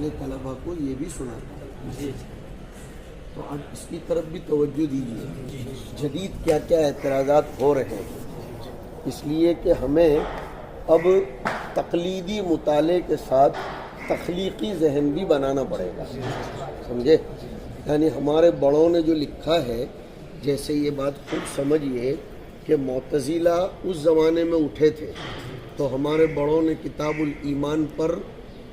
مسئلے طلبہ کو یہ بھی سناتا ہے. تو اب اس کی طرف بھی توجہ دیجیے. جدید کیا کیا اعتراضات ہو رہے ہیں، اس لیے کہ ہمیں اب تقلیدی مطالعے کے ساتھ تخلیقی ذہن بھی بنانا پڑے گا. سمجھے؟ یعنی ہمارے بڑوں نے جو لکھا ہے، جیسے یہ بات خود سمجھیے کہ معتزلہ اس زمانے میں اٹھے تھے تو ہمارے بڑوں نے کتاب الایمان پر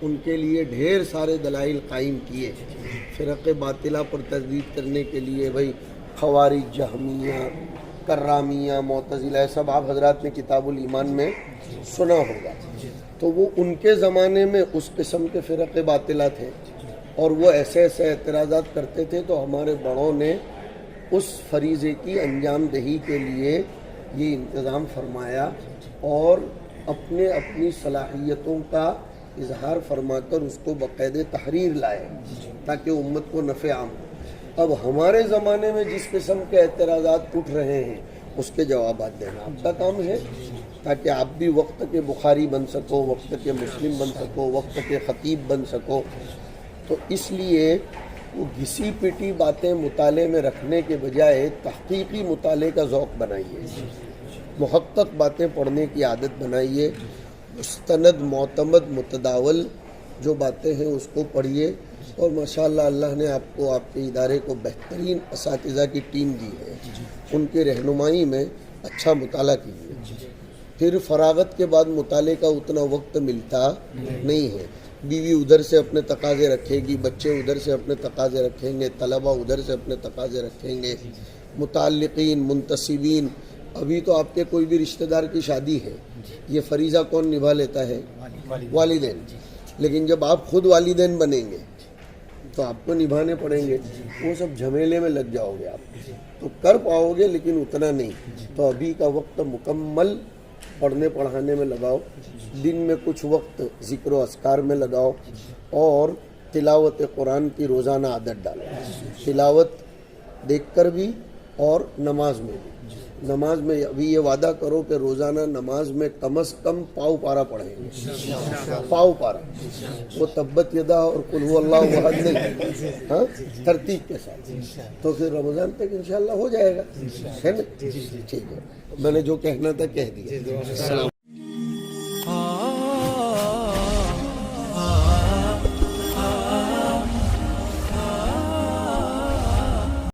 ان کے لیے ڈھیر سارے دلائل قائم کیے. فرق باطلہ پر تردید کرنے کے لیے بھائی خوارج، جہمیہ، کرامیہ، معتزلہ، سب آپ حضرات نے کتاب الایمان میں سنا ہوگا. تو وہ ان کے زمانے میں اس قسم کے فرق باطلہ تھے اور وہ ایسے ایسے اعتراضات کرتے تھے. تو ہمارے بڑوں نے اس فریضے کی انجام دہی کے لیے یہ انتظام فرمایا اور اپنی صلاحیتوں کا اظہار فرما کر اس کو باقاعدہ تحریر لائے تاکہ امت کو نفع عام ہو. اب ہمارے زمانے میں جس قسم کے اعتراضات اٹھ رہے ہیں اس کے جوابات دینا آپ کا کام ہے تاکہ آپ بھی وقت کے بخاری بن سکو، وقت کے مسلم بن سکو، وقت کے خطیب بن سکو. تو اس لیے وہ گھسی پٹی باتیں مطالعے میں رکھنے کے بجائے تحقیقی مطالعے کا ذوق بنائیے، محقق باتیں پڑھنے کی عادت بنائیے، مستند، معتمد، متداول جو باتیں ہیں اس کو پڑھیے. اور ماشاءاللہ اللہ نے آپ کو، آپ کے ادارے کو بہترین اساتذہ کی ٹیم دی ہے، ان کی رہنمائی میں اچھا مطالعہ کیجیے. پھر فراغت کے بعد مطالعے کا اتنا وقت ملتا نہیں ہے. بیوی ادھر سے اپنے تقاضے رکھے گی، بچے ادھر سے اپنے تقاضے رکھیں گے، طلبہ ادھر سے اپنے تقاضے رکھیں گے، متعلقین، منتسبین. ابھی تو آپ کے کوئی بھی رشتہ دار کی شادی ہے، یہ فریضہ کون نبھا لیتا ہے؟ والدین. لیکن جب آپ خود والدین بنیں گے تو آپ کو نبھانے پڑیں گے. وہ سب جھمیلے میں لگ جاؤ گے، آپ تو کر پاؤ گے لیکن اتنا نہیں. تو ابھی کا وقت مکمل پڑھنے پڑھانے میں لگاؤ، دن میں کچھ وقت ذکر و اذکار میں لگاؤ اور تلاوت قرآن کی روزانہ عادت ڈالو. تلاوت دیکھ کر بھی اور نماز میں بھی. نماز میں ابھی یہ وعدہ کرو کہ روزانہ نماز میں کم از کم پاؤ پارا پڑھیں گے. پاؤ پارا، وہ تبت یدا اور قل هو اللہ احد نہیں، ہاں ترتیب کے ساتھ. تو پھر رمضان تک انشاءاللہ ہو جائے گا، ہے نا؟ ٹھیک ہے، میں نے جو کہنا تھا کہہ دیا.